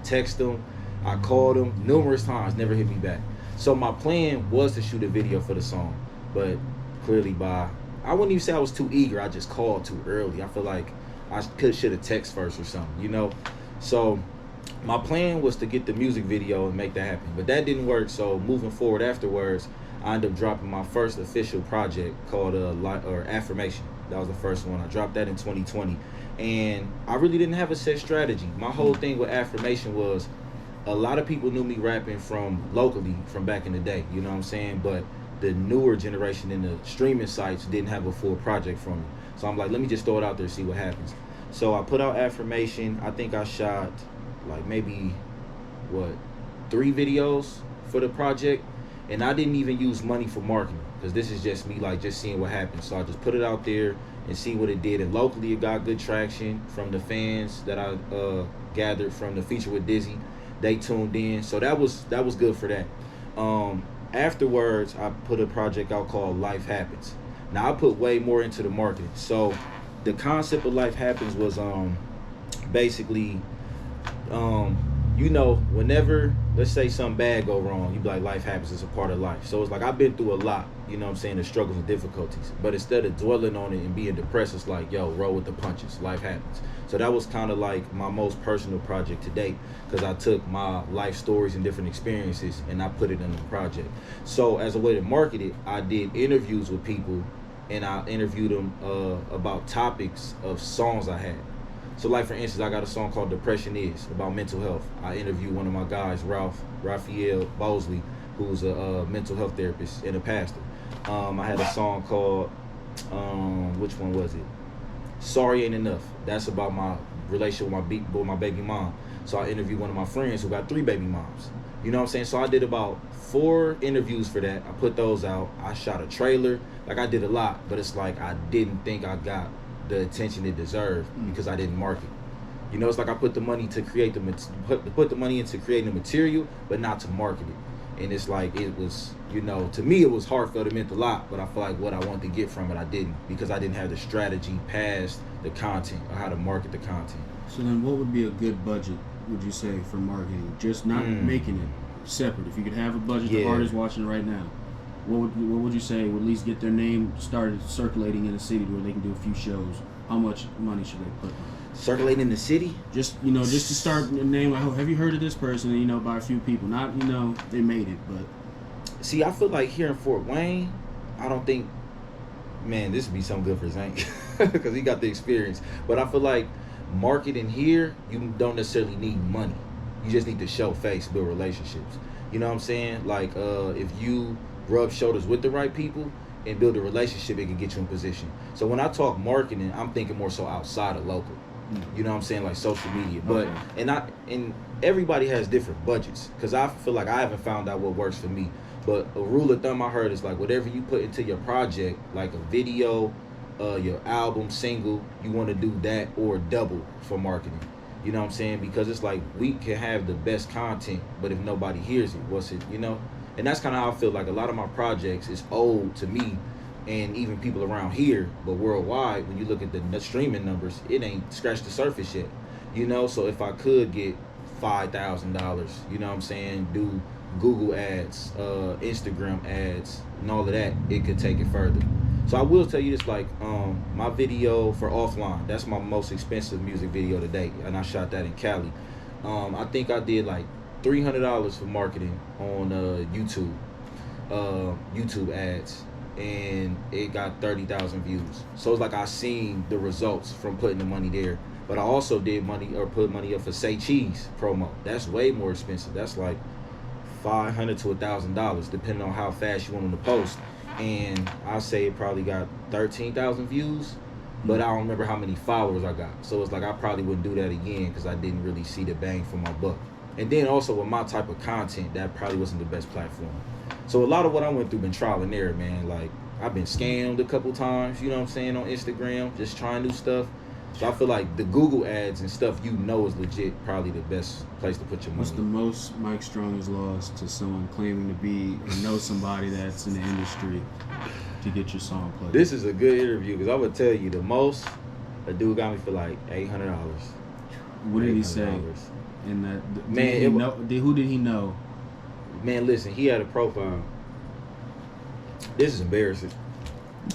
text them, I called them numerous times, never hit me back. So my plan was to shoot a video for the song, but clearly I wouldn't even say I was too eager. I just called too early. I feel like I should have text first or something, you know. So my plan was to get the music video and make that happen, but that didn't work. So moving forward afterwards, I ended up dropping my first official project called Affirmation. That was the first one. I dropped that in 2020, and I really didn't have a set strategy. My whole thing with Affirmation was a lot of people knew me rapping from locally from back in the day, you know what I'm saying? But the newer generation in the streaming sites didn't have a full project from me. So I'm like, let me just throw it out there, see what happens. So I put out Affirmation. I think I shot like maybe 3 videos for the project, and I didn't even use money for marketing because this is just me like just seeing what happens. So I just put it out there and see what it did, and locally it got good traction from the fans that I gathered from the feature with Dizzy. They tuned in, so that was good for that. Afterwards, I put a project out called Life Happens. Now I put way more into the marketing. So the concept of Life Happens was basically you know, whenever, let's say something bad go wrong, you be like, life happens, it's a part of life. So it's like, I've been through a lot, you know what I'm saying, the struggles and difficulties. But instead of dwelling on it and being depressed, it's like, yo, roll with the punches, life happens. So that was kind of like my most personal project to date, because I took my life stories and different experiences and I put it in the project. So as a way to market it, I did interviews with people, and I interviewed them about topics of songs I had. So like, for instance, I got a song called Depression Is, about mental health. I interviewed one of my guys, Raphael Bosley, who's a mental health therapist and a pastor. I had a song called, which one was it? Sorry Ain't Enough. That's about my relationship with my baby mom. So I interviewed one of my friends who got 3 baby moms. You know what I'm saying? So I did about 4 interviews for that. I put those out. I shot a trailer. Like, I did a lot, but it's like I didn't think I got the attention it deserved because I didn't market. You know, it's like I put the money to create put the money into creating the material, but not to market it. And it's like, it was, you know, to me it was heartfelt, it meant a lot, but I feel like what I wanted to get from it, I didn't, because I didn't have the strategy past the content or how to market the content. So then what would be a good budget, would you say, for marketing? Just not making it separate. If you could have a budget, the artist watching right now, what would you say would at least get their name started circulating in the city where they can do a few shows? How much money should they put on it? Circulating in the city? Just, you know, just to start a name, like, oh, have you heard of this person? And, you know, by a few people. Not, you know, they made it, but... See, I feel like here in Fort Wayne, I don't think, man, this would be something good for Zank, because he got the experience. But I feel like marketing here, you don't necessarily need money. You just need to show face, build relationships. You know what I'm saying? Like, if you rub shoulders with the right people and build a relationship, it can get you in position. So when I talk marketing, I'm thinking more so outside of local. You know what I'm saying? Like social media. But and everybody has different budgets, because I feel like I haven't found out what works for me. But a rule of thumb I heard is like, whatever you put into your project, like a video, your album, single, you want to do that or double for marketing. You know what I'm saying? Because it's like, we can have the best content, but if nobody hears it, what's it, you know? And that's kind of how I feel like a lot of my projects is old to me and even people around here, but worldwide, when you look at the streaming numbers, it ain't scratched the surface yet. You know, so if I could get $5,000, you know what I'm saying, do Google ads, Instagram ads, and all of that, it could take it further. So I will tell you this, like, my video for Offline, that's my most expensive music video to date, and I shot that in Cali. I think I did like $300 for marketing on YouTube ads, and it got 30,000 views. So it's like I seen the results from putting the money there. But I also did put money up for Say Cheese promo. That's way more expensive. That's like $500 to $1,000, depending on how fast you want them to post. And I'll say it probably got 13,000 views, but I don't remember how many followers I got. So it's like I probably wouldn't do that again, because I didn't really see the bang for my buck. And then also with my type of content, that probably wasn't the best platform. So a lot of what I went through been trial and error, man. Like, I've been scammed a couple times, you know what I'm saying, on Instagram, just trying new stuff. So I feel like the Google ads and stuff, you know, is legit probably the best place to put your money. What's the most Mike Strong has lost to someone claiming to be or know somebody that's in the industry to get your song played? This is a good interview, because I would tell you the most, a dude got me for like $800. What did he say? And Man, who did he know? Man, listen, he had a profile. This is embarrassing,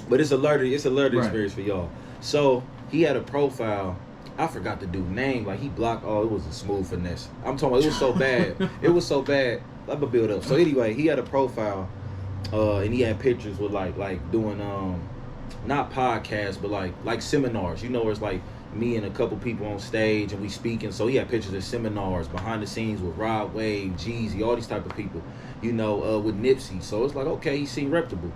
but it's a learning experience for y'all. So he had a profile. I forgot the dude's name. Like, he blocked. Oh, it was a smooth finesse. I'm talking about, it was so bad. It was so bad. Let me build up. So anyway, he had a profile, and he had pictures with like doing not podcasts, but like seminars. You know, where it's like me and a couple people on stage and we speaking. So he had pictures of seminars behind the scenes with Rod Wave, Jeezy, all these type of people. You know, with Nipsey. So it's like, okay, he seemed reputable.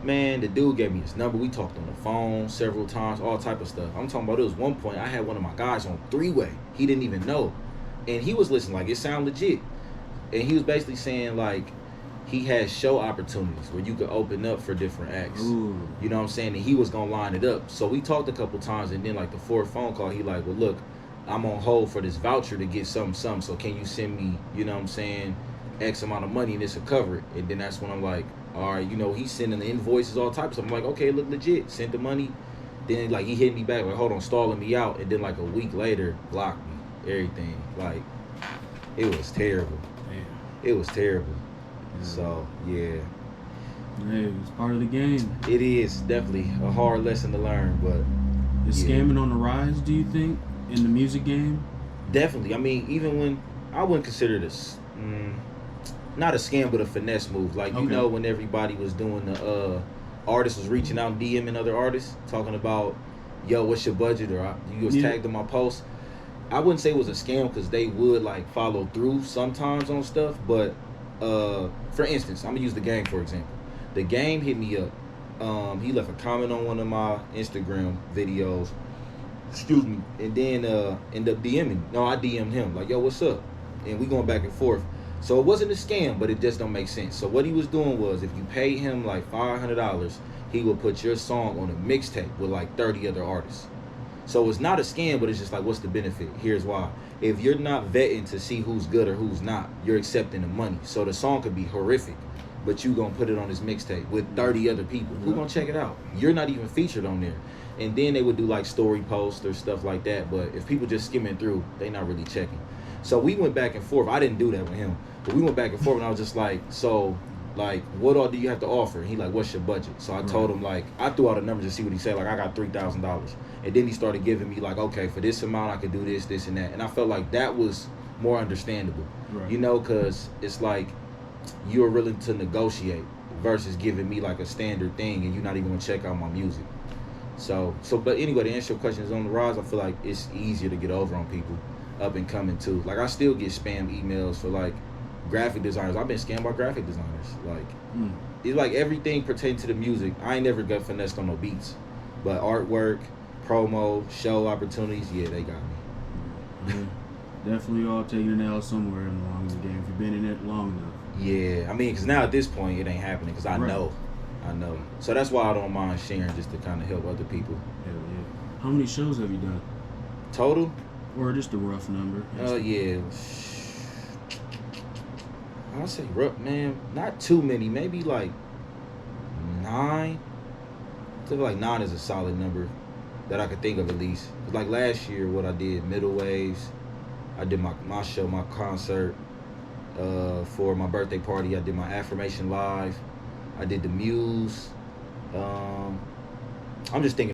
Man, the dude gave me his number. We talked on the phone several times, all type of stuff. I'm talking about, it was one point I had one of my guys on three-way. He didn't even know. And he was listening like it sounded legit. And he was basically saying like he had show opportunities where you could open up for different acts. Ooh. You know what I'm saying? And he was going to line it up. So we talked a couple times, and then like the fourth phone call, he like, well, look, I'm on hold for this voucher to get something. So can you send me, you know what I'm saying, X amount of money and this will cover it? And then that's when I'm like, all right, you know, he's sending the invoices, all types. I'm like, okay, look legit. Sent the money. Then like he hit me back, like, hold on, stalling me out. And then like a week later, blocked me. Everything. Like, it was terrible. Damn. It was terrible. Yeah. So yeah. Hey, it's part of the game. It is definitely a hard lesson to learn, but Is scamming on the rise, do you think, in the music game? definitely. I mean, even when I wouldn't consider this not a scam, but a finesse move. Like, you Okay. know, when everybody was doing the artists was reaching out and DMing other artists, talking about, yo, what's your budget? Or you was tagged in my post. I wouldn't say it was a scam because they would like follow through sometimes on stuff. But for instance, I'm gonna use The Game for example. The Game hit me up. He left a comment on one of my Instagram videos. Excuse me. And then ended up DMing. No, I DM'd him like, yo, what's up? And we going back and forth. So it wasn't a scam, but it just don't make sense. So what he was doing was, if you paid him like $500, he would put your song on a mixtape with like 30 other artists. So it's not a scam, but it's just like, what's the benefit? Here's why. If you're not vetting to see who's good or who's not, you're accepting the money. So the song could be horrific, but you gonna put it on this mixtape with 30 other people. Who gonna check it out? You're not even featured on there. And then they would do like story posts or stuff like that. But if people just skimming through, they not really checking. So we went back and forth. I didn't do that with him, but we went back and forth, and I was just like, so, like, what all do you have to offer? And he like, what's your budget? So I told him, like, I threw out a number to see what he said. Like, I got $3,000. And then he started giving me like, okay, for this amount, I could do this, this, and that. And I felt like that was more understandable, you know, because it's like you're willing to negotiate versus giving me like a standard thing, and you're not even gonna check out my music. So, but anyway, to answer your question, is on the rise. I feel like it's easier to get over on people up and coming too. Like, I still get spam emails for like graphic designers. I've been scammed by graphic designers. Like, it's like everything pertaining to the music. I ain't never got finessed on no beats, but artwork, promo, show opportunities, yeah, they got me. Definitely all taking an L somewhere along the game if you've been in it long enough. Yeah, I mean, because now at this point it ain't happening because I know. So that's why I don't mind sharing, just to kind of help other people. Hell yeah. How many shows have you done? Total? Or just a rough number? Yeah. I'll say rough, man. Not too many. Maybe like 9. I feel like 9 is a solid number that I could think of at least. Like last year, what I did, Middle Waves. I did my show, my concert for my birthday party. I did my Affirmation Live. I did the Muse. I'm just thinking